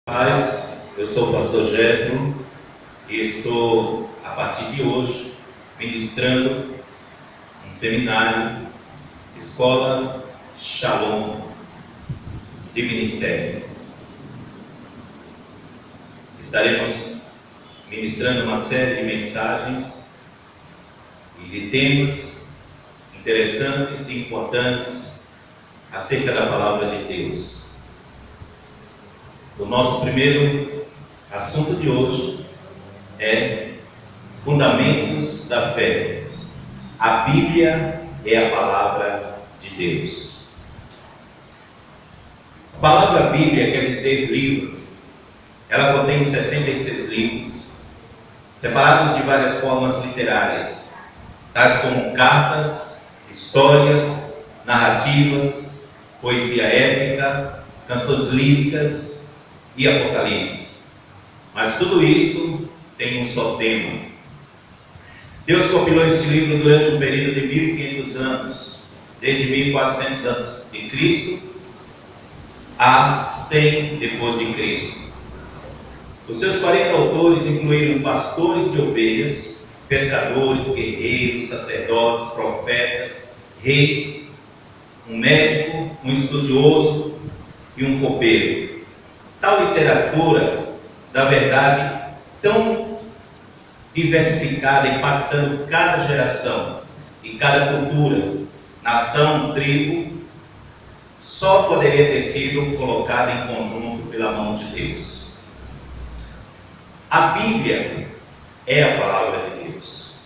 Paz, eu sou o pastor Jetro e estou, a partir de hoje, ministrando um seminário, Escola Shalom de Ministério. Estaremos ministrando uma série de mensagens e de temas interessantes e importantes acerca da Palavra de Deus. O nosso primeiro assunto de hoje é Fundamentos da Fé. A Bíblia é a Palavra de Deus. A palavra Bíblia quer dizer livro. Ela contém 66 livros, separados de várias formas literárias, tais como cartas, histórias, narrativas, poesia épica, canções líricas e Apocalipse. Mas tudo isso tem um só tema. Deus compilou este livro durante um período de 1500 anos, desde 1400 antes de Cristo a 100 depois de Cristo. Os seus 40 autores incluíram pastores de ovelhas, pescadores, guerreiros, sacerdotes, profetas, reis, um médico, um estudioso e um copeiro. Tal literatura, da verdade, tão diversificada, impactando cada geração e cada cultura, nação, tribo, só poderia ter sido colocada em conjunto pela mão de Deus. A Bíblia é a palavra de Deus.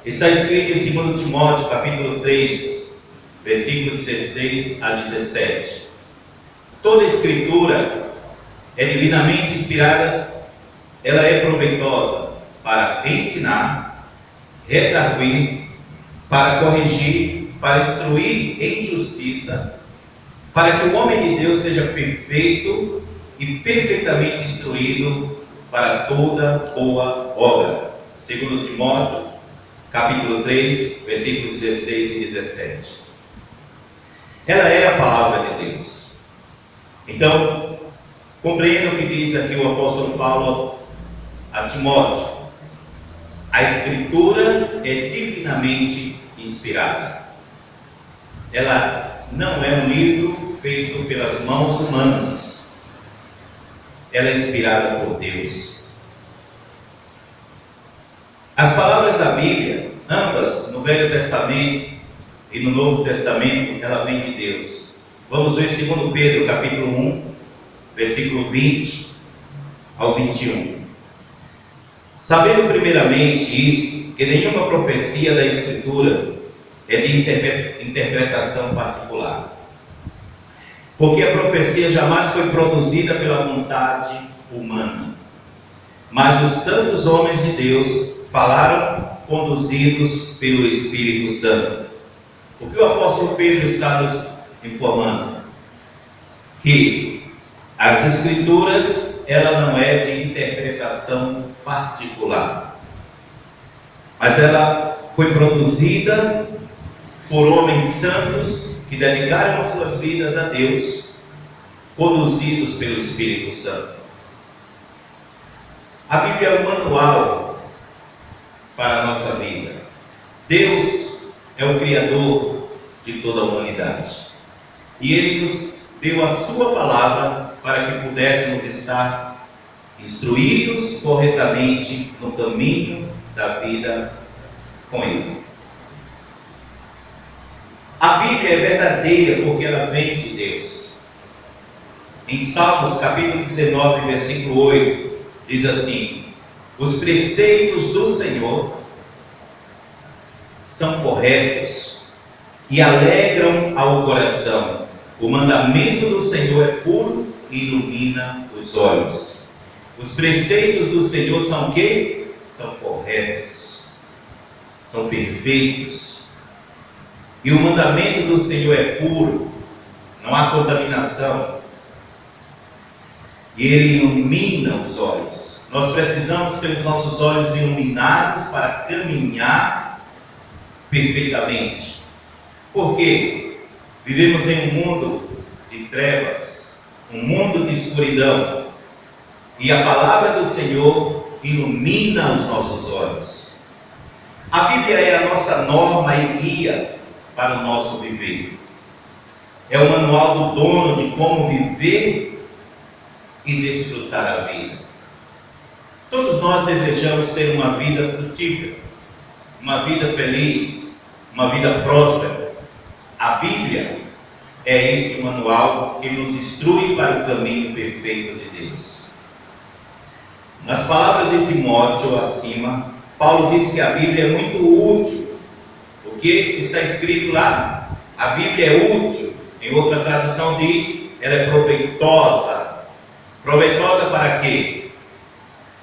Está escrito em 2 Timóteo, capítulo 3, versículo 16 a 17. Toda escritura é divinamente inspirada, ela é proveitosa para ensinar, redarguir, para corrigir, para instruir em justiça, para que o homem de Deus seja perfeito e perfeitamente instruído para toda boa obra. 2 Timóteo, capítulo 3, versículos 16 e 17. Ela é a palavra de Deus. Então, compreenda o que diz aqui o apóstolo Paulo a Timóteo. A Escritura é divinamente inspirada. Ela não é um livro feito pelas mãos humanas. Ela é inspirada por Deus. As palavras da Bíblia, ambas no Velho Testamento e no Novo Testamento, ela vem de Deus. Vamos ver 2 Pedro, capítulo 1, versículo 20 ao 21. Sabendo primeiramente isto, que nenhuma profecia da Escritura é de interpretação particular. Porque a profecia jamais foi produzida pela vontade humana. Mas os santos homens de Deus falaram conduzidos pelo Espírito Santo. O que o apóstolo Pedro está nos informando? Que as Escrituras, ela não é de interpretação particular, mas ela foi produzida por homens santos que dedicaram as suas vidas a Deus, conduzidos pelo Espírito Santo. A Bíblia é um manual para a nossa vida. Deus é o Criador de toda a humanidade. E Ele nos deu a sua palavra para que pudéssemos estar instruídos corretamente no caminho da vida com Ele. A Bíblia é verdadeira porque ela vem de Deus. Em Salmos capítulo 19, versículo 8, diz assim: os preceitos do Senhor são corretos e alegram ao coração. O mandamento do Senhor é puro e ilumina os olhos. Os preceitos do Senhor são o quê? São corretos, são perfeitos. E o mandamento do Senhor é puro, não há contaminação. E Ele ilumina os olhos. Nós precisamos ter os nossos olhos iluminados para caminhar perfeitamente. Por quê? Vivemos em um mundo de trevas, um mundo de escuridão, e a palavra do Senhor ilumina os nossos olhos. A Bíblia é a nossa norma e guia para o nosso viver. É o manual do dono de como viver e desfrutar a vida. Todos nós desejamos ter uma vida frutífera, uma vida feliz, uma vida próspera. A Bíblia é esse manual que nos instrui para o caminho perfeito de Deus. Nas palavras de Timóteo acima, Paulo diz que a Bíblia é muito útil. O que está escrito lá? A Bíblia é útil. Em outra tradução diz, ela é proveitosa. Proveitosa para quê?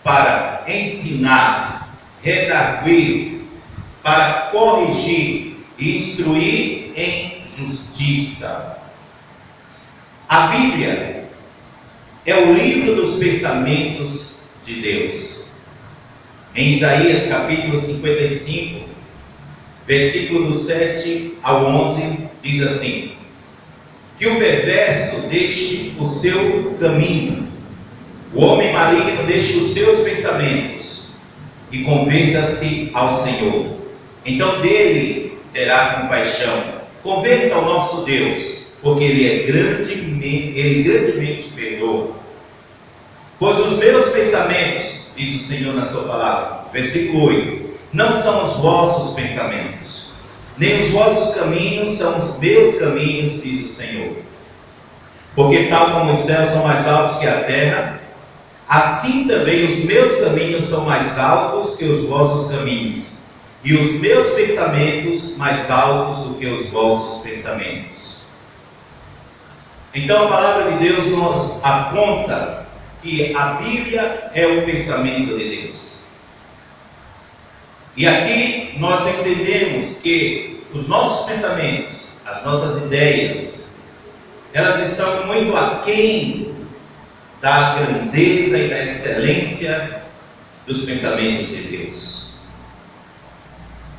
Para ensinar, redarguir, para corrigir e instruir em justiça. A Bíblia é o livro dos pensamentos de Deus. Em Isaías capítulo 55, versículo do 7 ao 11, diz assim: que o perverso deixe o seu caminho, o homem maligno deixe os seus pensamentos, e converta-se ao Senhor. Então dele terá compaixão. Converta ao nosso Deus, porque ele grandemente perdoa. Pois os meus pensamentos, diz o Senhor na sua palavra, versículo 8, não são os vossos pensamentos, nem os vossos caminhos são os meus caminhos, diz o Senhor. Porque tal como os céus são mais altos que a terra, assim também os meus caminhos são mais altos que os vossos caminhos, e os meus pensamentos mais altos do que os vossos pensamentos. Então a palavra de Deus nos aponta que a Bíblia é o pensamento de Deus. E aqui nós entendemos que os nossos pensamentos, as nossas ideias, elas estão muito aquém da grandeza e da excelência dos pensamentos de Deus.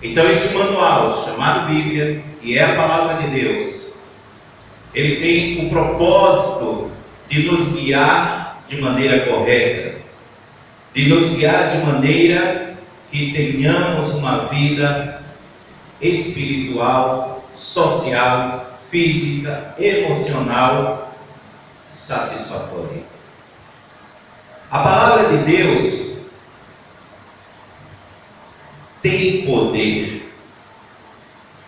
Então esse manual chamado Bíblia, que é a palavra de Deus, ele tem o propósito de nos guiar de maneira correta, de nos guiar de maneira que tenhamos uma vida espiritual, social, física, emocional satisfatória. A palavra de Deus tem poder.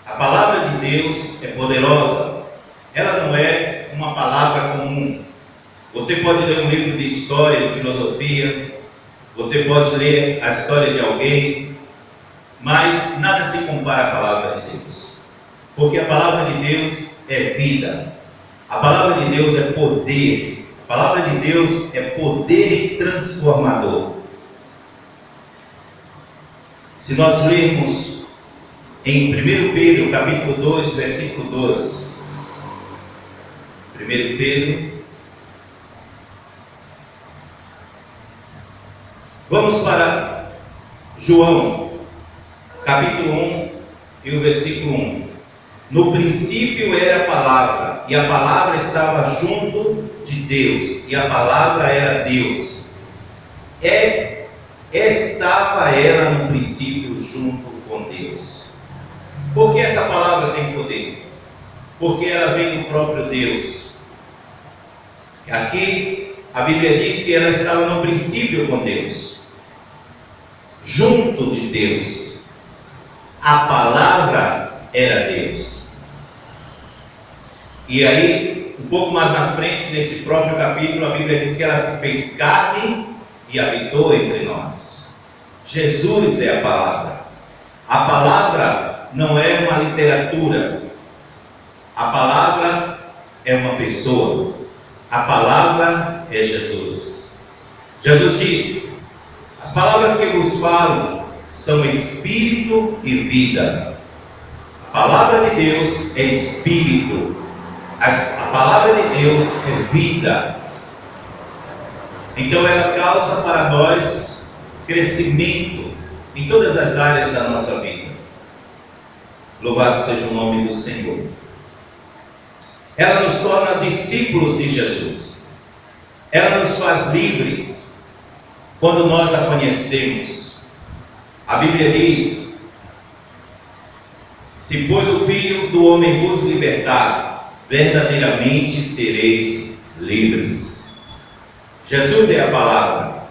A palavra de Deus é poderosa. Ela não é uma palavra comum. Você pode ler um livro de história, de filosofia, você pode ler a história de alguém, mas nada se compara à palavra de Deus, porque a palavra de Deus é vida, a palavra de Deus é poder, a palavra de Deus é poder transformador. Se nós lermos em 1 Pedro capítulo 2, versículo 2, 1 Pedro, vamos para João, capítulo 1 e o versículo 1. No princípio era a palavra, e a palavra estava junto de Deus, e a palavra era Deus. Estava ela no princípio junto com Deus. Por que essa palavra tem poder? Porque ela vem do próprio Deus. Aqui a Bíblia diz que ela estava no princípio com Deus, junto de Deus. A palavra era Deus. E aí, um pouco mais na frente, nesse próprio capítulo, a Bíblia diz que ela se fez carne e habitou entre nós. Jesus é a palavra. A palavra não é uma literatura. A palavra é uma pessoa. A palavra é Jesus. Jesus disse: as palavras que vos falo são espírito e vida. A palavra de Deus é espírito. A palavra de Deus é vida. Então ela causa para nós crescimento em todas as áreas da nossa vida. Louvado seja o nome do Senhor. Ela nos torna discípulos de Jesus. ela nos faz livres quando nós a conhecemos. A Bíblia diz: se pois o Filho do Homem vos libertar, verdadeiramente sereis livres. Jesus é a palavra,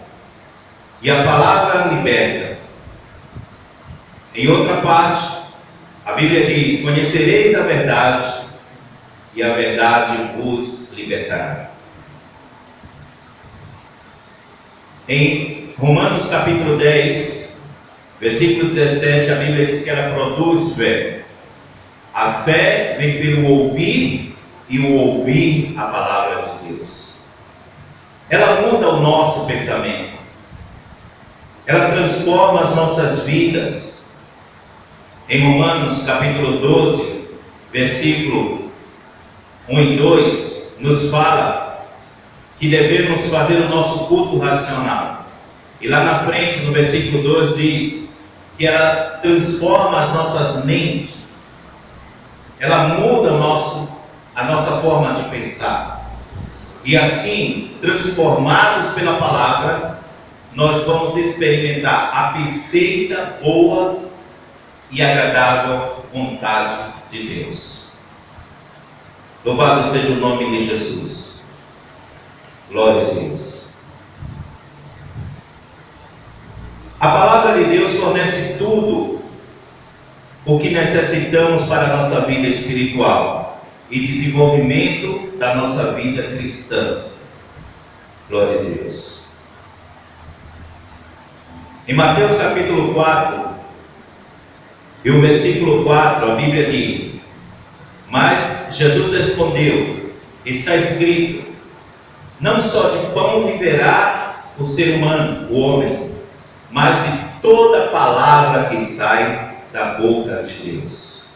e a palavra liberta. Em outra parte, a Bíblia diz: conhecereis a verdade, e a verdade vos libertará. Em Romanos capítulo 10, versículo 17, a Bíblia diz que ela produz fé. A fé vem pelo ouvir, e o ouvir a palavra de Deus. Ela muda o nosso pensamento. Ela transforma as nossas vidas. Em Romanos capítulo 12, versículo 1 e 2, nos fala que devemos fazer o nosso culto racional. E lá na frente, no versículo 2, diz que ela transforma as nossas mentes. Ela muda a nossa forma de pensar. E assim, transformados pela palavra, nós vamos experimentar a perfeita, boa e agradável vontade de Deus. Louvado seja o nome de Jesus. Glória a Deus. A palavra de Deus fornece tudo o que necessitamos para a nossa vida espiritual e desenvolvimento da nossa vida cristã. Glória a Deus. Em Mateus capítulo 4, e o versículo 4, a Bíblia diz: mas Jesus respondeu: está escrito, não só de pão viverá o ser humano, o homem, mas de toda palavra que sai da boca de Deus.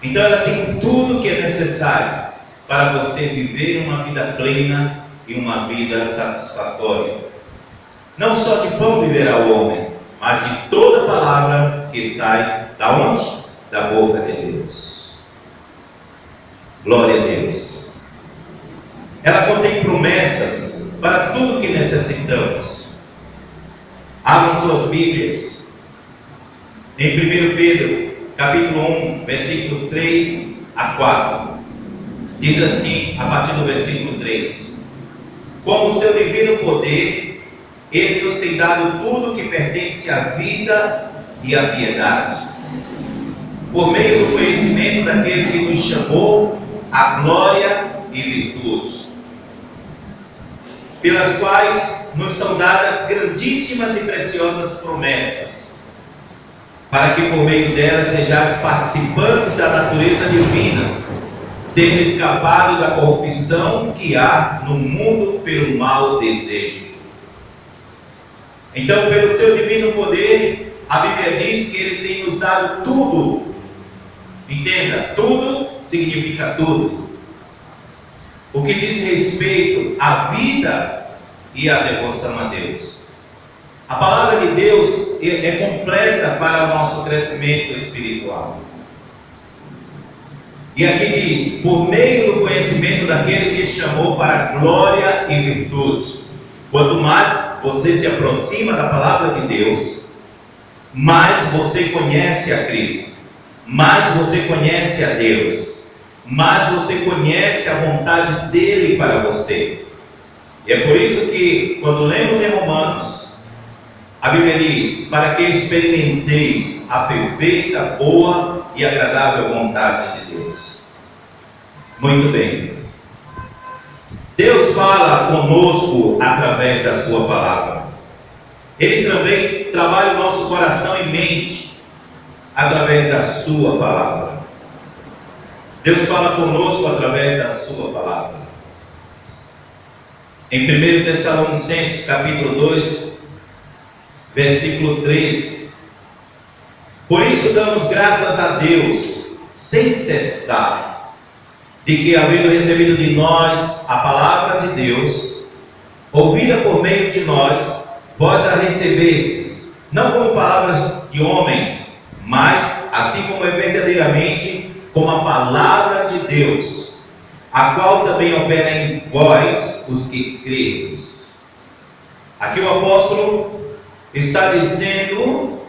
Então ela tem tudo o que é necessário para você viver uma vida plena e uma vida satisfatória. Não só de pão viverá o homem, mas de toda palavra que sai da onde? Da boca de Deus. Glória a Deus. Ela contém promessas para tudo que necessitamos. Abram suas Bíblias em 1 Pedro capítulo 1, versículo 3 a 4. Diz assim, a partir do versículo 3: como seu divino poder, Ele nos tem dado tudo que pertence à vida e à piedade, por meio do conhecimento daquele que nos chamou à glória e virtude, pelas quais nos são dadas grandíssimas e preciosas promessas, para que por meio delas sejais participantes da natureza divina, tendo escapado da corrupção que há no mundo pelo mau desejo. Então, pelo seu divino poder, a Bíblia diz que Ele tem nos dado tudo. Entenda, tudo significa tudo. O que diz respeito à vida e à devoção a Deus. A palavra de Deus é completa para o nosso crescimento espiritual. E aqui diz, por meio do conhecimento daquele que chamou para glória e virtude. Quanto mais você se aproxima da palavra de Deus, mais você conhece a Cristo, mais você conhece a Deus, mais você conhece a vontade dele para você. E é por isso que, quando lemos em Romanos, a Bíblia diz: para que experimenteis a perfeita, boa e agradável vontade de Deus. Muito bem. Deus fala conosco através da sua palavra. Ele também trabalha o nosso coração e mente através da sua palavra. Deus fala conosco através da sua palavra. Em 1 Tessalonicenses capítulo 2, versículo 13: por isso damos graças a Deus sem cessar, de que, havendo recebido de nós a palavra de Deus, ouvida por meio de nós, vós a recebestes, não como palavras de homens, mas, assim como é verdadeiramente, como a palavra de Deus, a qual também opera em vós, os que credes. Aqui o apóstolo está dizendo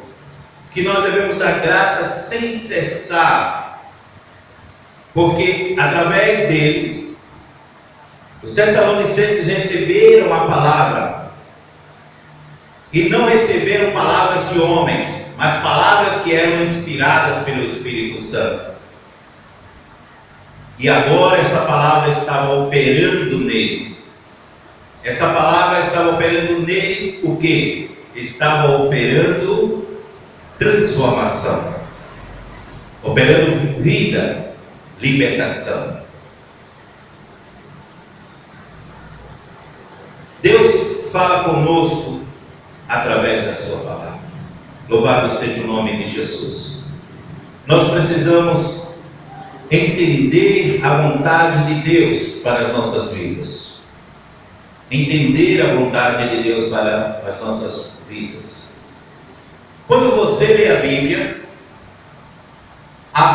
que nós devemos dar graça sem cessar, porque através deles, os tessalonicenses receberam a palavra, e não receberam palavras de homens, mas palavras que eram inspiradas pelo Espírito Santo. E agora essa palavra estava operando neles. Essa palavra estava operando neles o quê? Estava operando transformação, operando vida, libertação. Deus fala conosco através da sua palavra. Louvado seja o nome de Jesus. Nós precisamos entender a vontade de Deus para as nossas vidas. Entender a vontade de Deus para as nossas vidas. Quando você lê a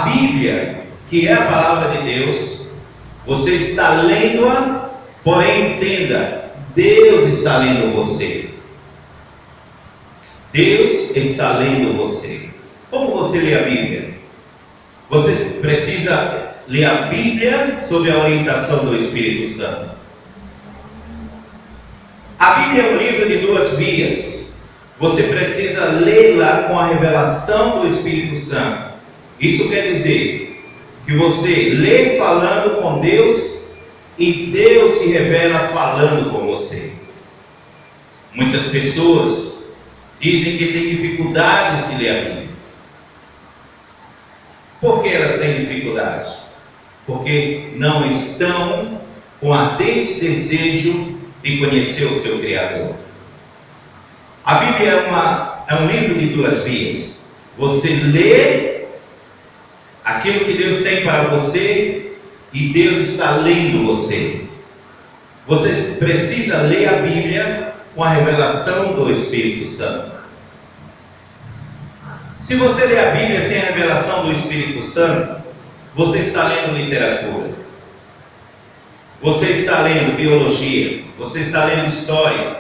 Bíblia, que é a palavra de Deus, você está lendo-a, porém entenda, Deus está lendo você. Deus está lendo você. Como você lê a Bíblia? Você precisa ler a Bíblia sob a orientação do Espírito Santo. A Bíblia é um livro de duas vias. Você precisa lê-la com a revelação do Espírito Santo. Isso quer dizer que você lê falando com Deus e Deus se revela falando com você. Muitas pessoas dizem que têm dificuldades de ler a Bíblia. Por que elas têm dificuldade? Porque não estão com ardente desejo de conhecer o seu Criador. A Bíblia é um livro de duas vias. Você lê aquilo que Deus tem para você e Deus está lendo você. Você precisa ler a Bíblia com a revelação do Espírito Santo. Se você lê a Bíblia sem a revelação do Espírito Santo, você está lendo literatura, você está lendo biologia, você está lendo história,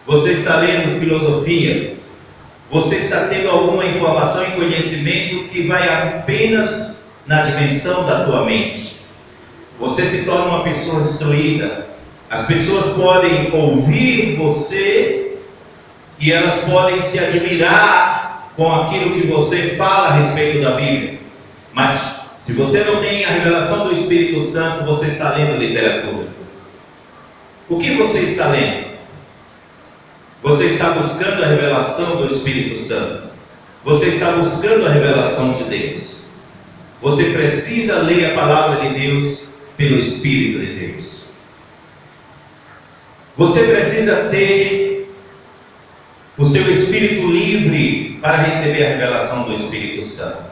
você está lendo filosofia, você está tendo alguma informação e conhecimento que vai apenas na dimensão da tua mente. Você se torna uma pessoa instruída. As pessoas podem ouvir você e elas podem se admirar com aquilo que você fala a respeito da Bíblia, mas se você não tem a revelação do Espírito Santo, você está lendo literatura. O que você está lendo? Você está buscando a revelação do Espírito Santo. Você está buscando a revelação de Deus. Você precisa ler a palavra de Deus pelo Espírito de Deus. Você precisa ter o seu espírito livre para receber a revelação do Espírito Santo.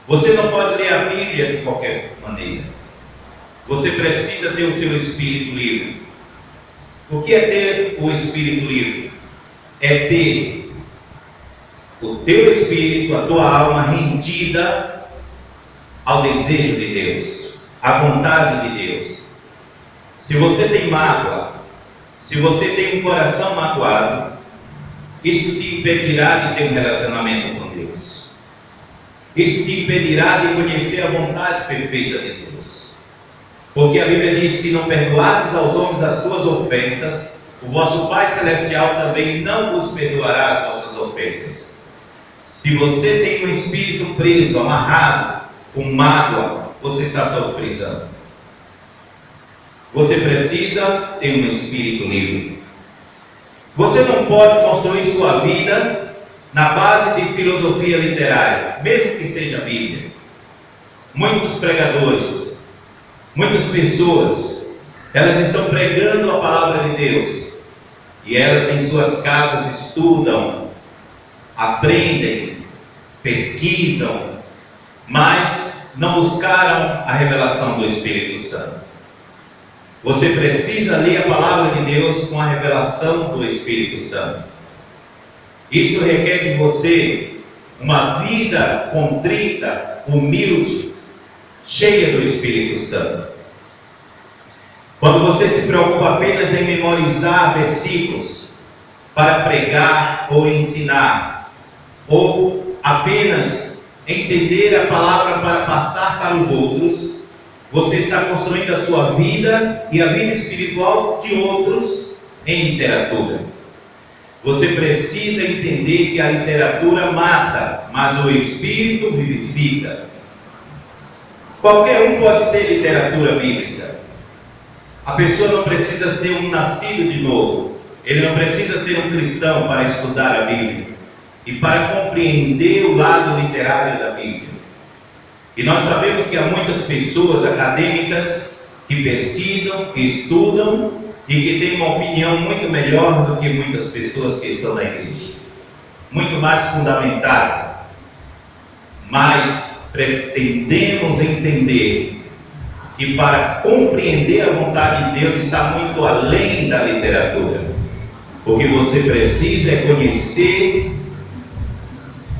Você não pode ler a Bíblia de qualquer maneira. Você precisa ter o seu espírito livre. O que é ter o espírito livre? É ter o teu espírito, a tua alma rendida ao desejo de Deus, à vontade de Deus. Se você tem mágoa, se você tem um coração magoado, isso te impedirá de ter um relacionamento com Deus. Isso te impedirá de conhecer a vontade perfeita de Deus. Porque a Bíblia diz: se não perdoardes aos homens as tuas ofensas, o vosso Pai Celestial também não vos perdoará as vossas ofensas. Se você tem um espírito preso, amarrado, com mágoa, você está sob prisão. Você precisa ter um espírito livre. Você não pode construir sua vida na base de filosofia literária, mesmo que seja a Bíblia. Muitos pregadores, muitas pessoas, elas estão pregando a palavra de Deus, e elas em suas casas estudam, aprendem, pesquisam, mas não buscaram a revelação do Espírito Santo. Você precisa ler a palavra de Deus com a revelação do Espírito Santo. Isso requer de você uma vida contrita, humilde, cheia do Espírito Santo. Quando você se preocupa apenas em memorizar versículos para pregar ou ensinar, ou apenas entender a palavra para passar para os outros, você está construindo a sua vida e a vida espiritual de outros em literatura. Você precisa entender que a literatura mata, mas o espírito vivifica. Qualquer um pode ter literatura bíblica. A pessoa não precisa ser um nascido de novo. Ele não precisa ser um cristão para estudar a Bíblia e para compreender o lado literário da Bíblia. E nós sabemos que há muitas pessoas acadêmicas que pesquisam, que estudam e que têm uma opinião muito melhor do que muitas pessoas que estão na igreja. Muito mais fundamentada. Mas pretendemos entender que para compreender a vontade de Deus está muito além da literatura. O que você precisa é conhecer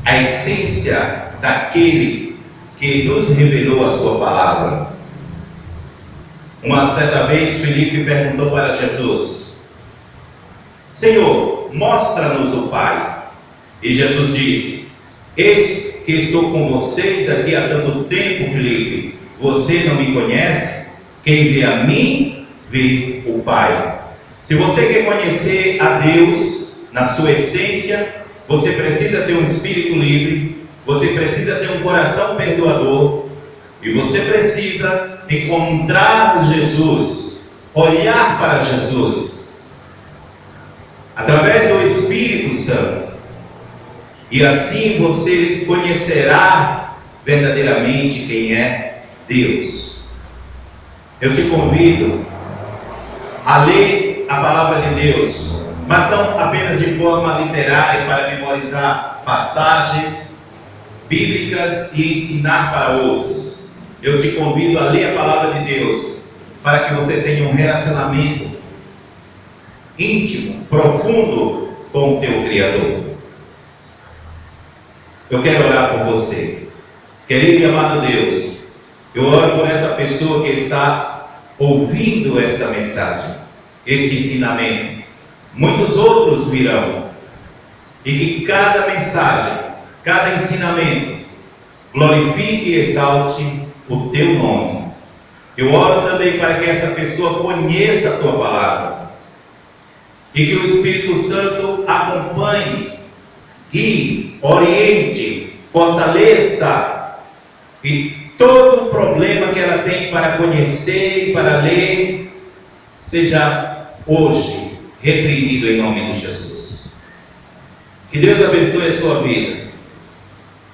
a essência daquele que nos revelou a sua palavra. Uma certa vez Filipe perguntou para Jesus: Senhor, mostra-nos o Pai. E Jesus disse: Eis que estou com vocês aqui há tanto tempo, Filipe. Você não me conhece? Quem vê a mim, vê o Pai. Se você quer conhecer a Deus na sua essência, você precisa ter um espírito livre, você precisa ter um coração perdoador, e você precisa encontrar Jesus, olhar para Jesus, através do Espírito Santo, e assim você conhecerá verdadeiramente quem é Deus. Eu te convido a ler a palavra de Deus, mas não apenas de forma literária para memorizar passagens bíblicas e ensinar para outros. Eu te convido a ler a palavra de Deus para que você tenha um relacionamento íntimo, profundo com o teu Criador. Eu quero orar por você. Querido e amado Deus, eu oro por essa pessoa que está ouvindo esta mensagem, este ensinamento. Muitos outros virão, e que cada mensagem, cada ensinamento glorifique e exalte o teu nome. Eu oro também para que essa pessoa conheça a tua palavra, e que o Espírito Santo acompanhe, guie, oriente, fortaleça, e todo o problema que ela tem para conhecer e para ler seja hoje reprimido em nome de Jesus. Que Deus abençoe a sua vida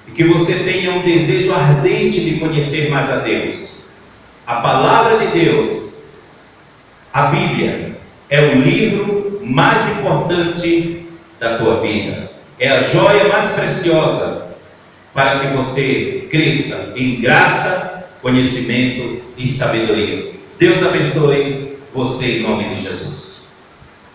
e que você tenha um desejo ardente de conhecer mais a Deus. A palavra de Deus, a Bíblia, é o livro mais importante da tua vida, é a joia mais preciosa para que você cresça em graça, conhecimento e sabedoria. Deus abençoe você em nome de Jesus.